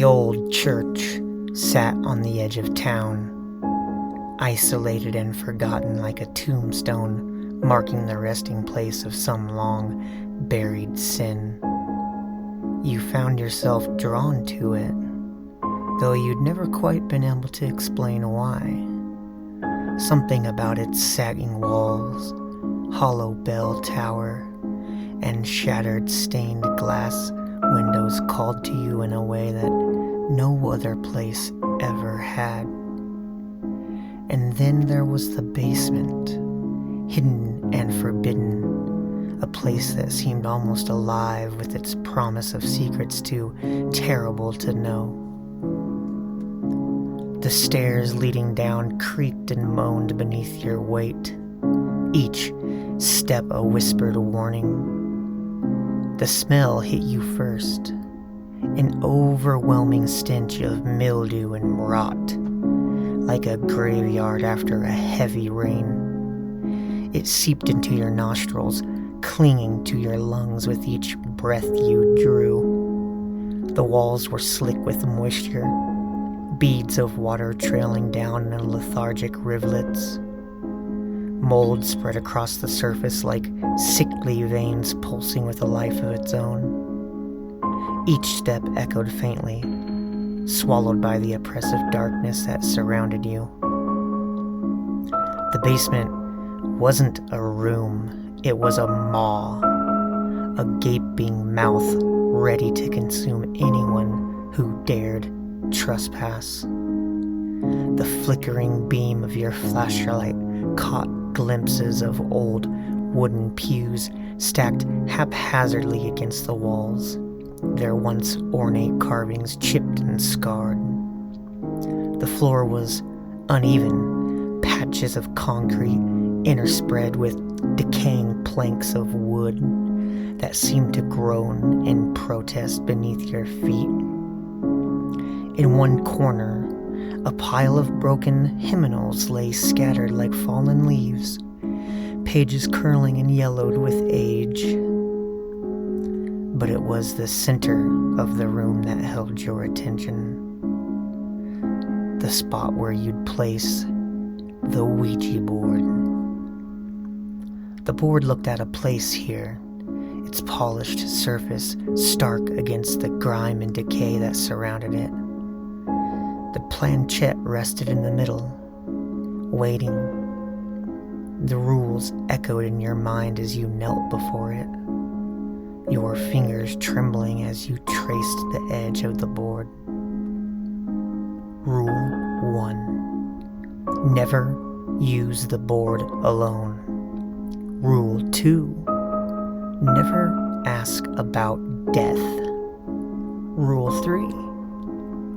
The old church sat on the edge of town, isolated and forgotten like a tombstone marking the resting place of some long-buried sin. You found yourself drawn to it, though you'd never quite been able to explain why. Something about its sagging walls, hollow bell tower, and shattered stained glass windows called to you in a way that no other place ever had. And then there was the basement, hidden and forbidden, a place that seemed almost alive with its promise of secrets too terrible to know. The stairs leading down creaked and moaned beneath your weight, each step a whispered warning. The smell hit you first, an overwhelming stench of mildew and rot, like a graveyard after a heavy rain. It seeped into your nostrils, clinging to your lungs with each breath you drew. The walls were slick with moisture, beads of water trailing down in lethargic rivulets. Mold spread across the surface like sickly veins pulsing with a life of its own. Each step echoed faintly, swallowed by the oppressive darkness that surrounded you. The basement wasn't a room, it was a maw, a gaping mouth ready to consume anyone who dared trespass. The flickering beam of your flashlight caught glimpses of old wooden pews stacked haphazardly against the walls, their once ornate carvings chipped and scarred. The floor was uneven, patches of concrete interspread with decaying planks of wood that seemed to groan in protest beneath your feet. In one corner, a pile of broken hymnals lay scattered like fallen leaves, pages curling and yellowed with age. But it was the center of the room that held your attention. The spot where you'd place the Ouija board. The board looked out of place here, its polished surface stark against the grime and decay that surrounded it. The planchet rested in the middle, waiting. The rules echoed in your mind as you knelt before it, your fingers trembling as you traced the edge of the board. Rule 1. Never use the board alone. Rule 2. Never ask about death. Rule 3.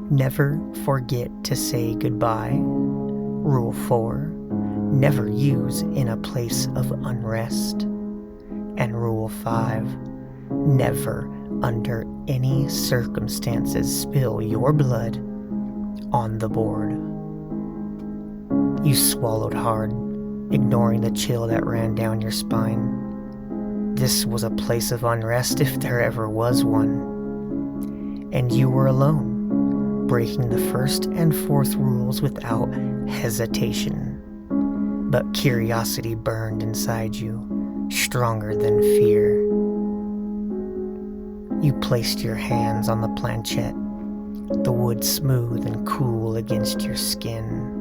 Never forget to say goodbye. Rule 4. Never use in a place of unrest. And Rule 5. Never, under any circumstances, spill your blood on the board. You swallowed hard, ignoring the chill that ran down your spine. This was a place of unrest if there ever was one. And you were alone, breaking the first and fourth rules without hesitation. But curiosity burned inside you, stronger than fear. You placed your hands on the planchet, the wood smooth and cool against your skin.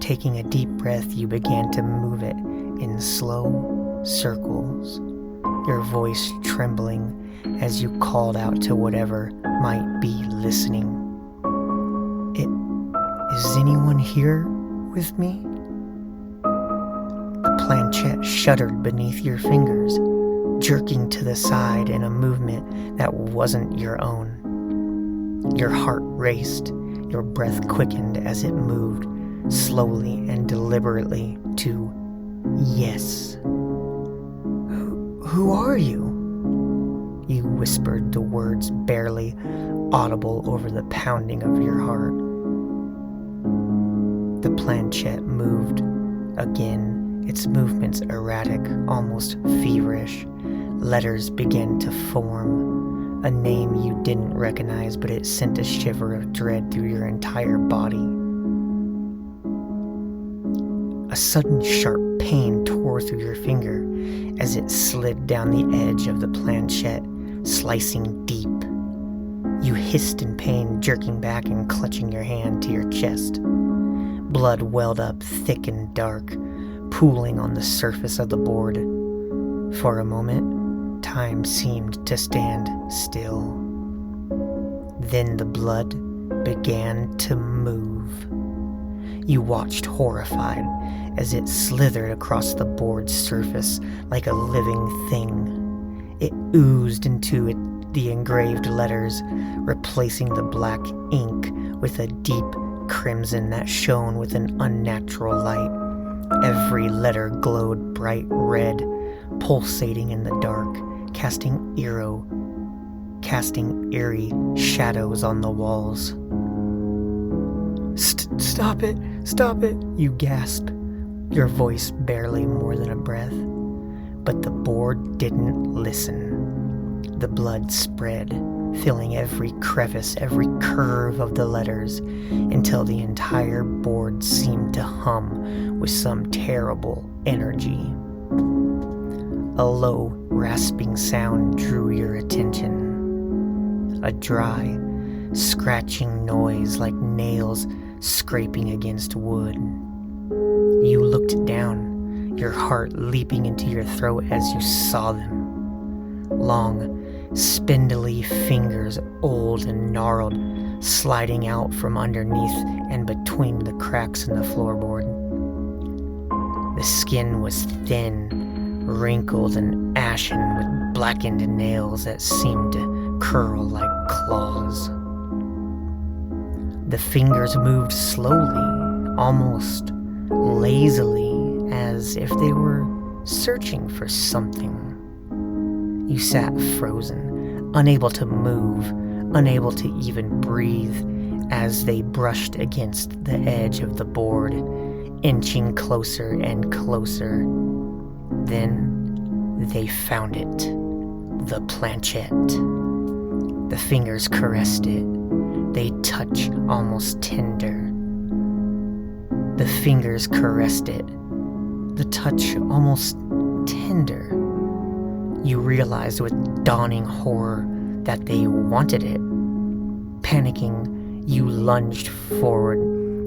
Taking a deep breath, you began to move it in slow circles, your voice trembling as you called out to whatever might be listening. Is anyone here with me? The planchet shuddered beneath your fingers, jerking to the side in a movement that wasn't your own. Your heart raced, your breath quickened as it moved slowly and deliberately to yes. Who are you? You whispered the words barely audible over the pounding of your heart. The planchet moved again, its movements erratic, almost feverish. Letters began to form, A name you didn't recognize, but it sent a shiver of dread through your entire body. A sudden sharp pain tore through your finger as it slid down the edge of the planchet, slicing deep. You hissed in pain, jerking back and clutching your hand to your chest. Blood welled up thick and dark, pooling on the surface of the board. For a moment, time seemed to stand still. Then the blood began to move. You watched horrified as it slithered across the board's surface like a living thing. It oozed into the engraved letters, replacing the black ink with a deep crimson that shone with an unnatural light. Every letter glowed bright red, pulsating in the dark, casting eerie shadows on the walls. Stop it! Stop it! You gasped, your voice barely more than a breath. But the board didn't listen. The blood spread, filling every crevice, every curve of the letters, until the entire board seemed to hum with some terrible energy. A low, rasping sound drew your attention. A dry, scratching noise like nails scraping against wood. You looked down, your heart leaping into your throat as you saw them. Long, spindly fingers, old and gnarled, sliding out from underneath and between the cracks in the floorboard. The skin was thin, wrinkled and ashen, with blackened nails that seemed to curl like claws. The fingers moved slowly, almost lazily, as if they were searching for something. You sat frozen, unable to move, unable to even breathe, as they brushed against the edge of the board, inching closer and closer. Then they found it, the planchet. The fingers caressed it. They touch almost tender. The fingers caressed it. The touch almost tender. You realized with dawning horror that they wanted it. Panicking, you lunged forward,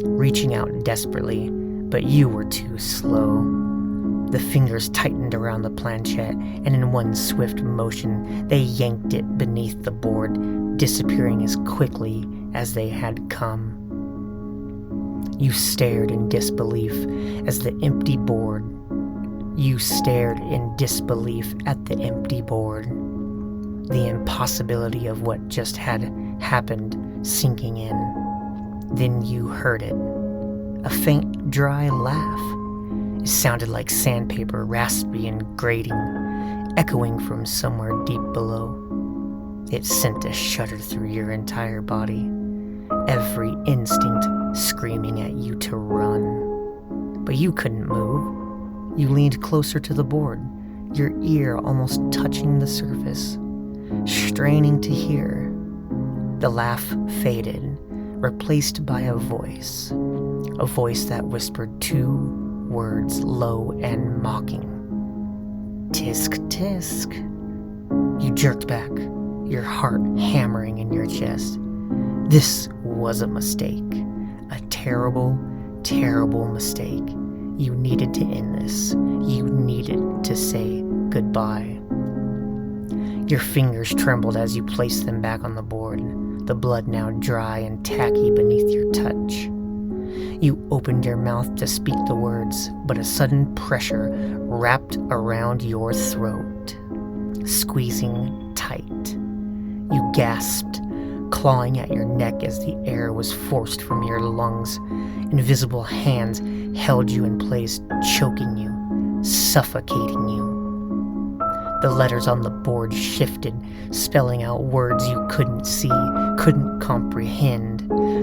reaching out desperately, but you were too slow. The fingers tightened around the planchet, and in one swift motion, they yanked it beneath the board, disappearing as quickly as they had come. You stared in disbelief as the empty board. You stared in disbelief at the empty board. The impossibility of what just had happened sinking in. Then you heard it. A faint, dry laugh. It sounded like sandpaper, raspy and grating, echoing from somewhere deep below. It sent a shudder through your entire body, every instinct screaming at you to run. But you couldn't move. You leaned closer to the board, your ear almost touching the surface, straining to hear. The laugh faded, replaced by a voice that whispered two words, low and mocking. Tisk, tisk. You jerked back, your heart hammering in your chest. This was a mistake. A terrible, terrible mistake. You needed to end this. You needed to say goodbye. Your fingers trembled as you placed them back on the board, the blood now dry and tacky beneath your touch. You opened your mouth to speak the words, but a sudden pressure wrapped around your throat, squeezing tight. You gasped, clawing at your neck as the air was forced from your lungs. Invisible hands held you in place, choking you, suffocating you. The letters on the board shifted, spelling out words you couldn't see, couldn't comprehend.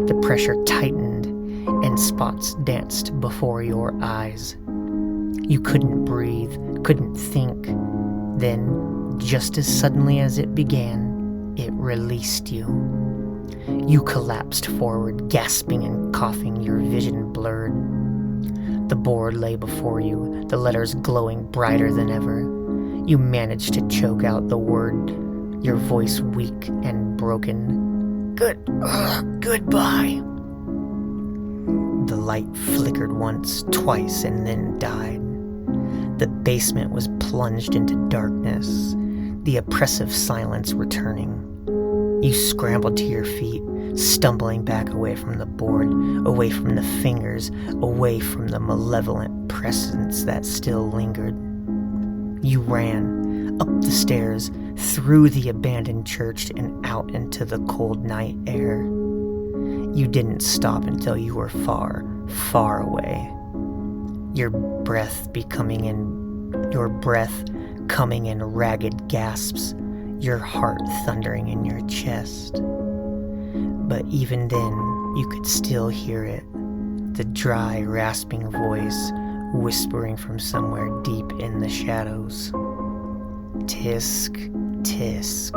The pressure tightened, and spots danced before your eyes. You couldn't breathe, couldn't think. Then, just as suddenly as it began, It released you. You collapsed forward, gasping and coughing, your vision blurred. The board lay before you, the letters glowing brighter than ever. You managed to choke out the word, your voice weak and broken. Goodbye. The light flickered once, twice, and then died. The basement was plunged into darkness, the oppressive silence returning. You scrambled to your feet, stumbling back away from the board, away from the fingers, away from the malevolent presence that still lingered. You ran, up the stairs, through the abandoned church, and out into the cold night air. You didn't stop until you were far, far away. Your breath coming in ragged gasps, your heart thundering in your chest. But even then, you could still hear it, the dry, rasping voice whispering from somewhere deep in the shadows. Tisk, tisk.